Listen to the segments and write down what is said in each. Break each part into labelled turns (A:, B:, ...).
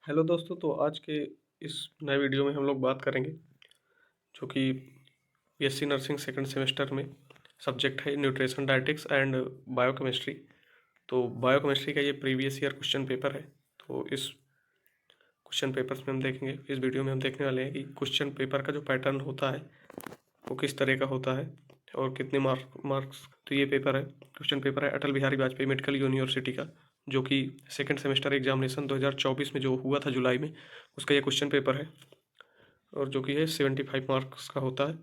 A: Hello दोस्तों, तो आज के इस नए वीडियो में हम लोग बात करेंगे जो कि बीएससी नर्सिंग सेकंड सेमेस्टर में सब्जेक्ट है न्यूट्रिशन डायटिक्स एंड बायोकेमिस्ट्री। तो बायोकेमिस्ट्री का ये प्रीवियस ईयर क्वेश्चन पेपर है। तो इस क्वेश्चन पेपर्स में हम देखेंगे, इस वीडियो में हम देखने वाले हैं कि क्वेश्चन पेपर का जो पैटर्न होता है वो किस तरह का होता है और कितने मार्क्स। तो ये पेपर है, क्वेश्चन पेपर है अटल बिहारी वाजपेयी मेडिकल यूनिवर्सिटी का, जो कि सेकंड सेमेस्टर एग्जामिनेशन 2024 में जो हुआ था जुलाई में, उसका ये क्वेश्चन पेपर है और जो कि है 75 मार्क्स का होता है।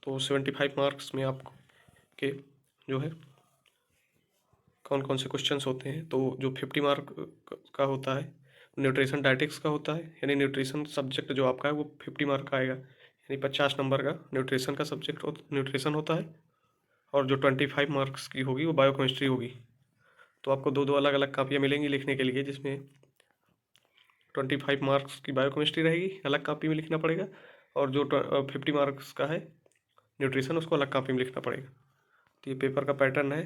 A: तो 75 मार्क्स में आपको के जो है कौन कौन से क्वेश्चंस होते हैं, तो जो 50 मार्क का होता है न्यूट्रिशन डायटिक्स का होता है, यानी न्यूट्रिशन सब्जेक्ट जो आपका है वो 50 मार्क का आएगा, यानी 50 नंबर का न्यूट्रिशन का सब्जेक्ट न्यूट्रिशन होता है। और जो 25 मार्क्स की होगी वो बायोकेमिस्ट्री होगी। तो आपको दो दो अलग अलग कापियाँ मिलेंगी लिखने के लिए, जिसमें 25 मार्क्स की बायोकेमिस्ट्री रहेगी, अलग कापी में लिखना पड़ेगा, और जो 50 मार्क्स का है न्यूट्रिशन उसको अलग कापी में लिखना पड़ेगा। तो ये पेपर का पैटर्न है।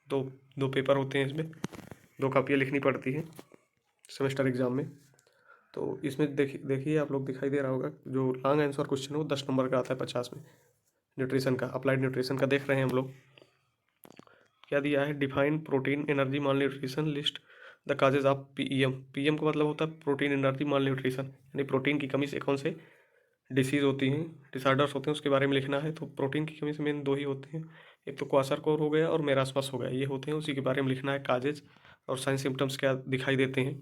A: दो दो पेपर होते हैं, इसमें दो कापियाँ लिखनी पड़ती हैं सेमेस्टर एग्ज़ाम में। तो इसमें देखिए आप लोग, दिखाई दे रहा होगा जो लॉन्ग आंसर क्वेश्चन है वो 10 नंबर का आता है 50 में। न्यूट्रिशन का, अप्लाइड न्यूट्रिशन का देख रहे हैं हम लोग। क्या दिया है, define protein energy mall nutrition list the causes of PEM. PM का मतलब होता है प्रोटीन एनर्जी माल न्यूट्रिशन, यानी प्रोटीन की कमी से कौन से डिसीज़ होती हैं, डिसऑर्डर्स होते हैं, उसके बारे में लिखना है। तो प्रोटीन की कमी से मेन दो ही होते हैं, एक तो क्वाशरकोर हो गया और मेरास्मस हो गया, ये होते हैं, उसी के बारे में लिखना है। काजेज और साइन सिम्टम्स क्या दिखाई देते हैं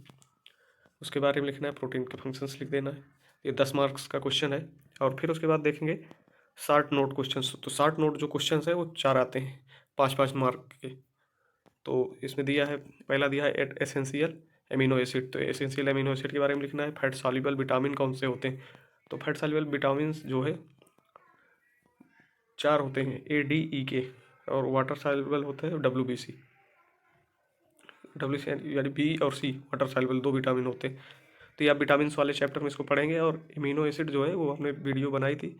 A: उसके बारे में लिखना है। प्रोटीन के फंक्शंस लिख देना है। ये 10 मार्क्स का क्वेश्चन है। और फिर उसके बाद देखेंगे शार्ट नोट क्वेश्चन। तो शार्ट नोट जो क्वेश्चन है वो 4 आते हैं 5-5 मार्क के। तो इसमें दिया है, पहला दिया है एट एसेंशियल एमिनो एसिड। तो एसेंशियल एमिनो एसिड के बारे में लिखना है। फैट सॉल्युबल विटामिन कौन से होते हैं, तो फैट सॉल्युबल विटामिन जो है 4 होते हैं, ए डी ई के। और वाटर सॉल्युबल होता है WBC, यानी बी और सी, वाटर सॉल्युबल 2 विटामिन होते हैं। तो ये आप विटामिन वाले चैप्टर में इसको पढ़ेंगे। और इम्यूनो एसिड जो है वो हमने वीडियो बनाई थी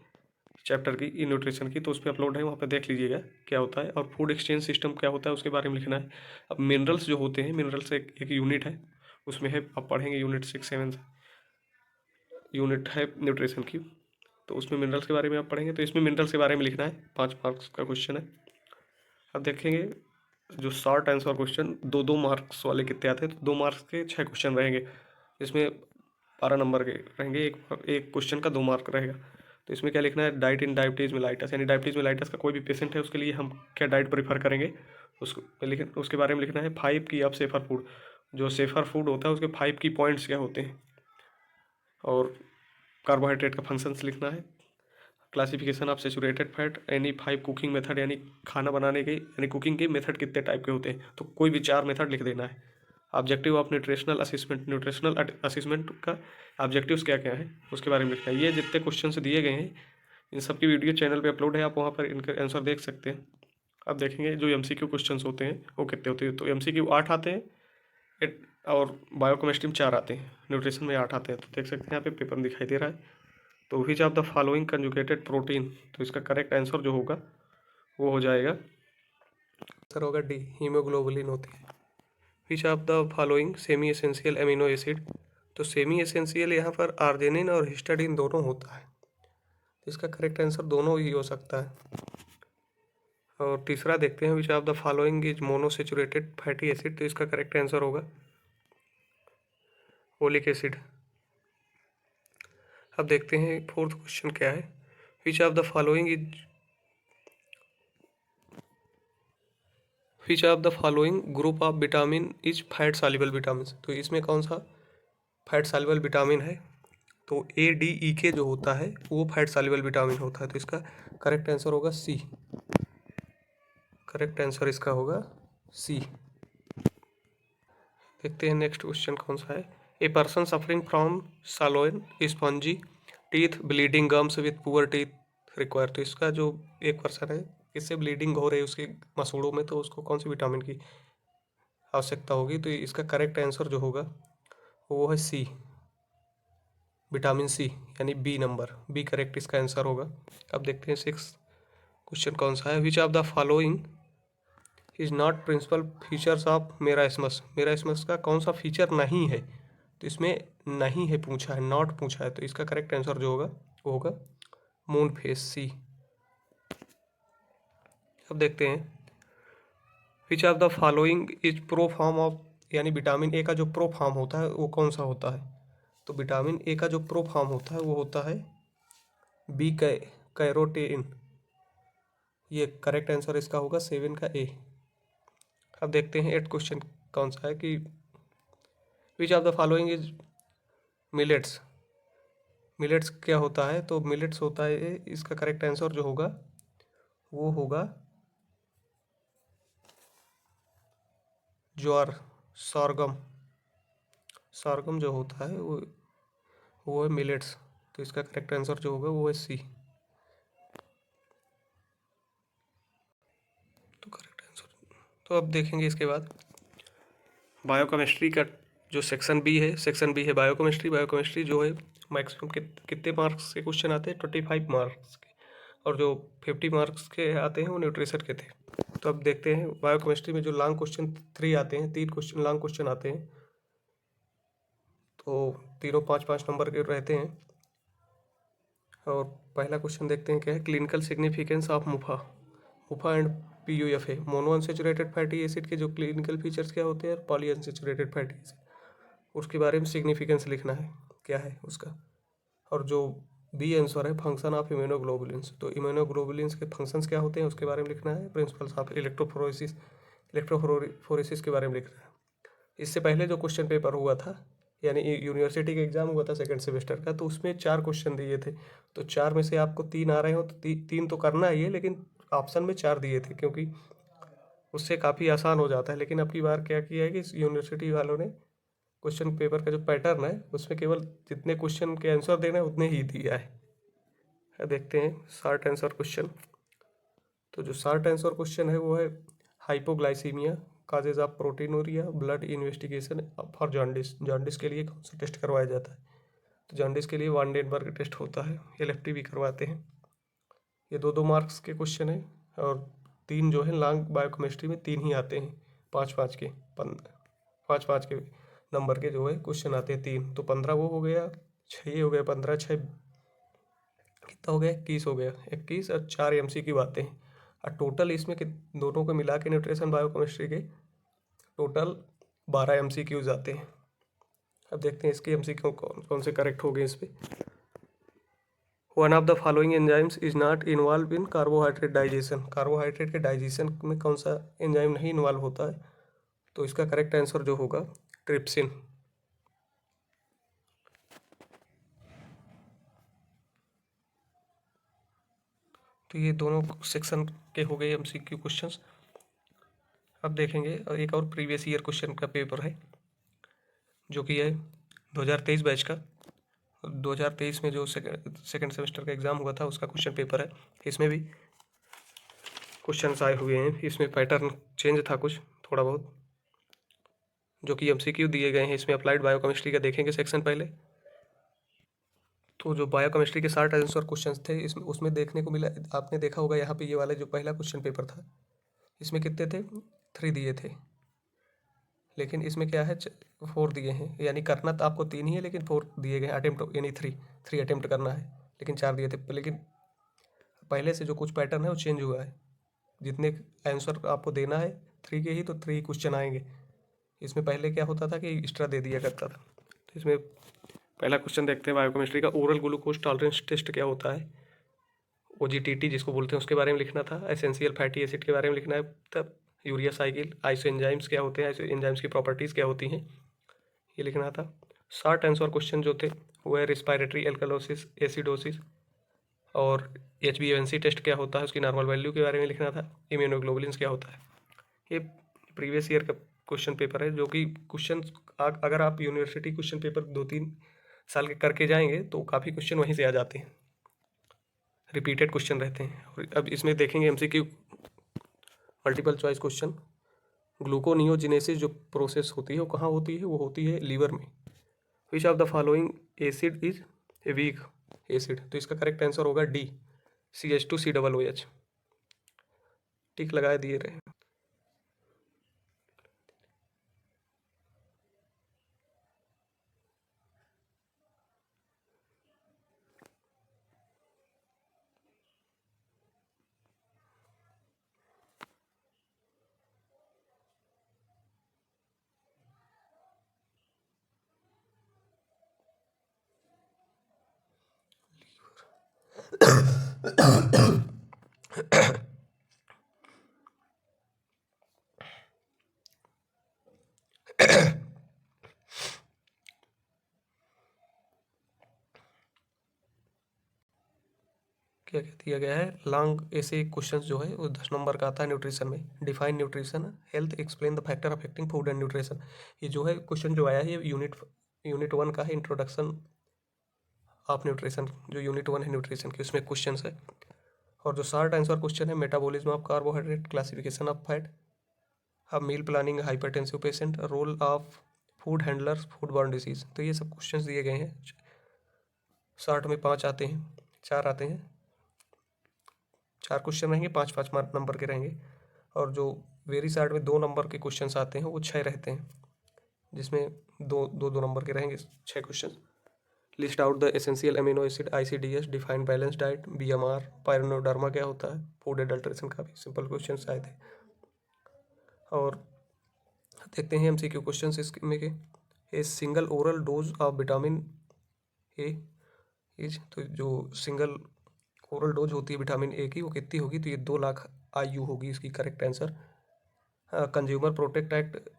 A: चैप्टर की न्यूट्रिशन की, तो उस पर अपलोड है, वहाँ पे देख लीजिएगा क्या होता है। और फूड एक्सचेंज सिस्टम क्या होता है उसके बारे में लिखना है। अब मिनरल्स जो होते हैं, मिनरल्स एक यूनिट है, उसमें है, आप पढ़ेंगे यूनिट 6-7 यूनिट है न्यूट्रिशन की, तो उसमें मिनरल्स के बारे में आप पढ़ेंगे। तो इसमें मिनरल्स के बारे में लिखना है, 5 मार्क्स का क्वेश्चन है। अब देखेंगे जो शॉर्ट आंसर क्वेश्चन 2-2 मार्क्स वाले कितने आते हैं। तो 2 मार्क्स के 6 क्वेश्चन रहेंगे, इसमें 12 नंबर के रहेंगे, एक क्वेश्चन का 2 मार्क रहेगा। तो इसमें क्या लिखना है, डाइट इन डायबिटीज़ मेलाइटस, यानी डायबिटीज़ मेलाइटस का कोई भी पेशेंट है उसके लिए हम क्या डाइट प्रीफर करेंगे, उसके बारे में लिखना है। 5 की अब सेफर फूड, जो सेफर फूड होता है उसके 5 की पॉइंट्स क्या होते हैं। और कार्बोहाइड्रेट का फंक्शंस लिखना है। Classification of saturated fat, any 5 cooking method, यानी खाना बनाने के, यानी कुकिंग के मेथड कितने टाइप के होते हैं, तो कोई भी 4 मेथड लिख देना है। Objective of nutritional assessment, nutritional assessment का ऑब्जेक्टिव्स क्या क्या है उसके बारे में लिखना है। ये जितने क्वेश्चन दिए गए हैं इन सब की वीडियो चैनल पे अपलोड है, आप वहाँ पर इनके आंसर देख सकते हैं। अब देखेंगे जो MCQ क्वेश्चंस होते हैं वो कितने होते हैं। तो MCQ 8 आते हैं, और बायोकेमिस्ट्री में 4 आते हैं, न्यूट्रिशन में 8 आते हैं। तो देख सकते हैं यहाँ पे पेपर में दिखाई दे रहा है। तो विच of the following conjugated protein, तो इसका करेक्ट आंसर जो होगा वो हो जाएगा, आंसर होगा डी, हीमोग्लोबुलिन होती है। Which of the following semi essential amino acid, तो सेमी एसेंशियल यहाँ पर आर्जिनिन और हिस्टाडीन दोनों होता है, तो इसका करेक्ट आंसर दोनों ही हो सकता है। और तीसरा देखते हैं, which of the following is monosaturated fatty acid, तो इसका करेक्ट आंसर होगा ओलिक एसिड। अब देखते हैं फोर्थ क्वेश्चन क्या है, which of the following is which of the following group of vitamin is fat soluble vitamin, तो इसमें कौन सा फैट सॉल्युबल विटामिन है, तो ADEK जो होता है वो फैट सॉल्युबल विटामिन होता है। तो इसका करेक्ट आंसर होगा सी, करेक्ट आंसर इसका होगा सी। देखते हैं नेक्स्ट क्वेश्चन कौन सा है, a person suffering from swollen spongy teeth bleeding gums with poor teeth require, तो इसका जो एक पर्सन है इससे ब्लीडिंग हो रही है उसके मसूड़ों में, तो उसको कौन सी विटामिन की आवश्यकता होगी। तो इसका करेक्ट आंसर जो होगा वो है सी, विटामिन सी, यानी बी नंबर, बी करेक्ट इसका आंसर होगा। अब देखते हैं 6 क्वेश्चन कौन सा है, which of the following is not principal features of marasmus. Marasmus का कौन सा फीचर नहीं है, तो इसमें नहीं है पूछा है, नॉट पूछा है, तो इसका करेक्ट आंसर जो होगा वो होगा मून फेस, सी। अब देखते हैं which of the following is pro form of, यानी विटामिन ए का जो प्रो फॉर्म होता है वो कौन सा होता है। तो विटामिन ए का जो प्रो फॉर्म होता है वो होता है बी कैरोटीन। ये करेक्ट आंसर इसका होगा 7 का ए। अब देखते हैं 8 क्वेश्चन कौन सा है कि विच of the following is millets. Millets क्या होता है, तो मिलेट्स होता है, इसका करेक्ट आंसर जो होगा वो होगा ज्वार, सॉरगम। सॉरगम जो होता है वो है मिलेट्स, तो इसका करेक्ट आंसर जो होगा वो है सी। तो करेक्ट आंसर, तो अब देखेंगे इसके बाद बायोकेमिस्ट्री का जो सेक्शन बी है। सेक्शन बी है बायोकेमिस्ट्री। बायोकेमिस्ट्री जो है मैक्सिमम कितने मार्क्स के क्वेश्चन आते हैं, 25 मार्क्स के, और जो 50 मार्क्स के आते हैं वो न्यूट्रिशन के थे। तो अब देखते हैं बायोकेमिस्ट्री में जो लॉन्ग क्वेश्चन 3 आते हैं, 3 क्वेश्चन लॉन्ग क्वेश्चन आते हैं, तो तीनों 5-5 नंबर के रहते हैं। और पहला क्वेश्चन देखते हैं क्या है, clinical significance of MUFA. MUFA and PUFA mono unsaturated fatty acid के जो क्लिनिकल फीचर्स क्या होते हैं, पॉली अनसेचुरेटेड फैटी एसिड, उसके बारे में सिग्निफिकेंस लिखना है क्या है उसका। और जो बी आंसर है फंक्शन ऑफ इम्यूनोग्लोबुलिन्स, तो इम्यूनोग्लोबुलिन्स के फंक्शंस क्या होते हैं उसके बारे में लिखना है। प्रिंसिपल्स ऑफ इलेक्ट्रोफोरेसिस, इलेक्ट्रोफोरेसिस के बारे में लिखना है। इससे पहले जो क्वेश्चन पेपर हुआ था, यानी यूनिवर्सिटी का एग्जाम हुआ था सेकंड सेमेस्टर का, तो उसमें 4 क्वेश्चन दिए थे, तो 4 में से आपको 3 आ रहे हो तो 3 तो करना ही है, लेकिन ऑप्शन में 4 दिए थे क्योंकि उससे काफ़ी आसान हो जाता है। लेकिन अब की बार क्या किया है कि यूनिवर्सिटी वालों ने क्वेश्चन पेपर का जो पैटर्न है उसमें केवल जितने क्वेश्चन के आंसर देना है उतने ही दिया है। देखते हैं शॉर्ट आंसर क्वेश्चन। तो जो शॉर्ट आंसर क्वेश्चन है वो है hypoglycaemia causes of proteinuria, blood investigation for jaundice. Jaundice के लिए कौन सा टेस्ट करवाया जाता है, तो जॉन्डिस के लिए वांडेनबर्ग टेस्ट होता है, LFT भी करवाते हैं। ये 2-2 मार्क्स के क्वेश्चन है, और 3 जो है लॉन्ग बायोकेमिस्ट्री में 3 ही आते हैं, 5-5 के 5-5 के नंबर के जो है क्वेश्चन आते हैं 3, तो 15 वो हो गया, 6 ये हो गया, 15 6 कितना हो गया, 21 हो गया, 21 और 4 MCQ बातें हैं। और टोटल इसमें दोनों को मिला के न्यूट्रिशन बायोकेमिस्ट्री के टोटल 12 MCQs आते हैं। अब देखते हैं इसके MCQ कौन कौन से करेक्ट हो गए इस पर। One of the following enzymes is not involve in carbohydrate digestion. Carbohydrate के डाइजेशन में कौन सा एंजाइम नहीं इन्वॉल्व होता है, तो इसका करेक्ट आंसर जो होगा ट्रिप्सिन। तो ये दोनों सेक्शन के हो गए MCQ क्वेश्चंस। अब देखेंगे और एक और प्रीवियस ईयर क्वेश्चन का पेपर है जो कि है 2023 बैच का। 2023 में जो सेकेंड सेमेस्टर का एग्ज़ाम हुआ था उसका क्वेश्चन पेपर है। इसमें भी क्वेश्चंस आए हुए हैं, इसमें पैटर्न चेंज था कुछ थोड़ा बहुत, जो कि MCQ दिए गए हैं। इसमें अप्लाइड बायोकेमिस्ट्री का देखेंगे सेक्शन पहले। तो जो बायोकेमिस्ट्री के शॉर्ट आंसर क्वेश्चंस थे इसमें उसमें देखने को मिला, आपने देखा होगा यहाँ पे ये वाला जो पहला क्वेश्चन पेपर था इसमें कितने थे, 3 दिए थे, लेकिन इसमें क्या है 4 दिए हैं, यानी करना तो आपको 3 ही है लेकिन 4 दिए गए अटेम्प्ट, यानी 3 अटेम्प्ट करना है, लेकिन 4 दिए थे। लेकिन पहले से जो कुछ पैटर्न है वो चेंज हुआ है, जितने आंसर आपको देना है 3 के ही तो 3 क्वेश्चन आएंगे। इसमें पहले क्या होता था कि एक्स्ट्रा दे दिया करता था। तो इसमें पहला क्वेश्चन देखते हैं बायोकेमिस्ट्री का, ओरल ग्लूकोज टॉलरेंस टेस्ट क्या होता है, OGTT जिसको बोलते हैं उसके बारे में लिखना था। एसेंशियल फैटी एसिड के बारे में लिखना है, तब यूरिया साइकिल, आइसो एंजाइम्स क्या होते हैं, आइसो एंजाइम्स की प्रॉपर्टीज़ क्या होती हैं, ये लिखना था। शॉर्ट आंसर क्वेश्चन जो थे वो है रिस्पायरेटरी एल्कलोसिस, एसिडोसिस, और HbA1c टेस्ट क्या होता है उसकी नॉर्मल वैल्यू के बारे में लिखना था। इम्यूनोग्लोबुलिन्स क्या होता है। ये प्रीवियस ईयर का क्वेश्चन पेपर है, जो कि क्वेश्चन अगर आप यूनिवर्सिटी क्वेश्चन पेपर 2-3 साल के करके जाएंगे तो काफ़ी क्वेश्चन वहीं से आ जाते हैं, रिपीटेड क्वेश्चन रहते हैं। और अब इसमें देखेंगे MCQ मल्टीपल चॉइस क्वेश्चन। ग्लूकोनियोजिनेसिस जो प्रोसेस होती है वो कहाँ होती है, वो होती है लीवर में। विच of the following acid is a weak acid, तो इसका करेक्ट आंसर होगा D, CH2COOH। टिक लगाए दिए रहे। क्या दिया गया है, लॉन्ग ऐसे क्वेश्चंस जो है वो 10 नंबर का आता है न्यूट्रिशन में। Define nutrition health, explain the factor affecting food and nutrition. ये जो है क्वेश्चन जो आया है ये यूनिट 1 का है, इंट्रोडक्शन ऑफ न्यूट्रिशन, जो यूनिट 1 है न्यूट्रिशन की, उसमें क्वेश्चन है। और जो शॉर्ट आंसर क्वेश्चन है, metabolism of carbohydrate, classification of fat, अब meal planning, hypertensive patient, role of food handlers, food borne disease. तो ये सब क्वेश्चंस दिए गए हैं। शॉर्ट में 5 आते हैं, 4 आते हैं, 4 क्वेश्चन रहेंगे, 5-5 नंबर के रहेंगे। और जो वेरी शॉर्ट में 2 नंबर के क्वेश्चंस आते हैं वो 6 रहते हैं, जिसमें 2 नंबर के रहेंगे 6 question. List out the essential amino acid, ICDS, define balance diet, BMR, पायरोनोडर्मा क्या होता है, फूड एडल्ट्रेशन, काफ़ी सिंपल क्वेश्चन आए थे। और देखते हैं MCQ क्वेश्चन इसमें के। A single oral dose of vitamin A is, तो जो सिंगल ओरल डोज होती है विटामिन ए की वो कितनी होगी, तो ये 2 लाख IU होगी इसकी correct answer. Consumer protect act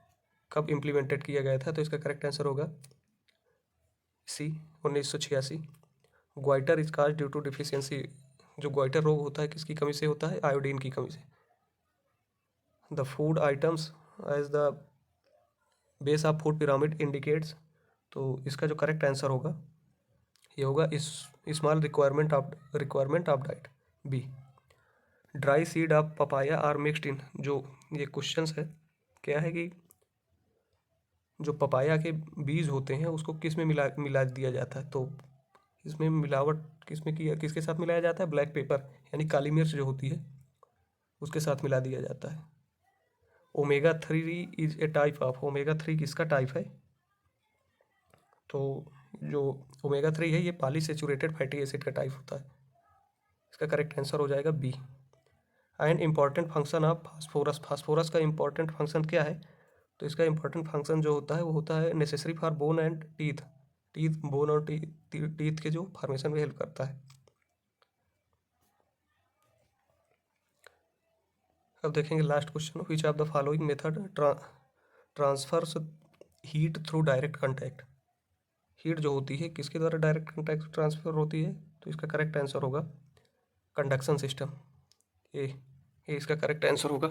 A: कब इम्प्लीमेंटेड किया गया था, तो इसका करेक्ट आंसर होगा C, 1986। Goitre is cause due to deficiency, जो ग्वाइटर रोग होता है किसकी कमी से होता है, आयोडीन की कमी से। The food items as the base of food pyramid indicates, तो इसका जो करेक्ट आंसर होगा ये होगा is small requirement of diet, B। Dry seed of papaya are mixed in, जो ये क्वेश्चंस है क्या है कि जो पपाया के बीज होते हैं उसको किस में मिला दिया जाता है, तो इसमें मिलावट किसके साथ मिलाया जाता है, ब्लैक पेपर यानी काली मिर्च जो होती है उसके साथ मिला दिया जाता है। Omega 3 is a type of, omega 3 किसका टाइप है, तो जो ओमेगा 3 है ये पॉलीसेचुरेटेड फैटी एसिड का टाइप होता है। इसका करेक्ट आंसर हो जाएगा B। And important function of phosphorus, phosphorus का इम्पॉर्टेंट फंक्शन क्या है, तो इसका इम्पॉर्टेंट फंक्शन जो होता है वो होता है necessary for bone and teeth, bone और टीथ के जो फॉर्मेशन में हेल्प करता है। अब देखेंगे last question, which of the following method transfers heat through direct contact, heat जो होती है किसके द्वारा डायरेक्ट कांटेक्ट ट्रांसफर होती है, तो इसका करेक्ट आंसर होगा कंडक्शन सिस्टम, ये इसका करेक्ट आंसर होगा।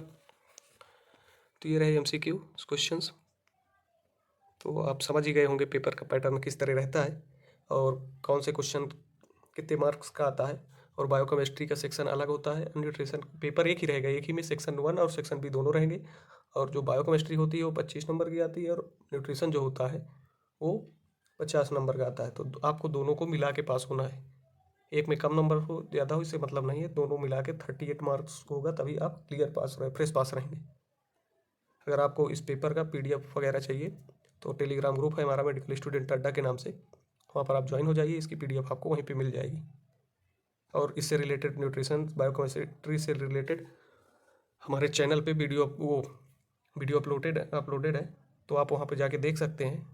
A: तो ये रहे MCQ क्वेश्चंस। तो आप समझ ही गए होंगे पेपर का पैटर्न किस तरह रहता है और कौन से क्वेश्चन कितने मार्क्स का आता है। और बायोकेमिस्ट्री का सेक्शन अलग होता है, न्यूट्रिशन पेपर एक ही रहेगा, एक ही में सेक्शन 1 और सेक्शन B दोनों रहेंगे। और जो बायोकेमिस्ट्री होती है वो 25 नंबर की आती है और न्यूट्रिशन जो होता है वो 50 नंबर का आता है। तो आपको दोनों को मिला के पास होना है, एक में कम नंबर हो ज़्यादा हो इससे मतलब नहीं है, दोनों मिला के 38 मार्क्स होगा तभी आप क्लियर पास रहे, फ्रेश पास रहेंगे। अगर आपको इस पेपर का PDF वगैरह चाहिए तो टेलीग्राम ग्रुप है हमारा मेडिकल स्टूडेंट अड्डा के नाम से, वहाँ पर आप ज्वाइन हो जाइए, इसकी PDF आपको वहीं पे मिल जाएगी। और इससे रिलेटेड न्यूट्रिशन बायोकेमिस्ट्री से रिलेटेड हमारे चैनल पे वीडियो अपलोडेड है, तो आप वहाँ पे जाके देख सकते हैं।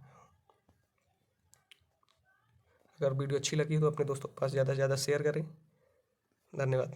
A: अगर वीडियो अच्छी लगी तो अपने दोस्तों के पास ज़्यादा से ज़्यादा शेयर करें। धन्यवाद।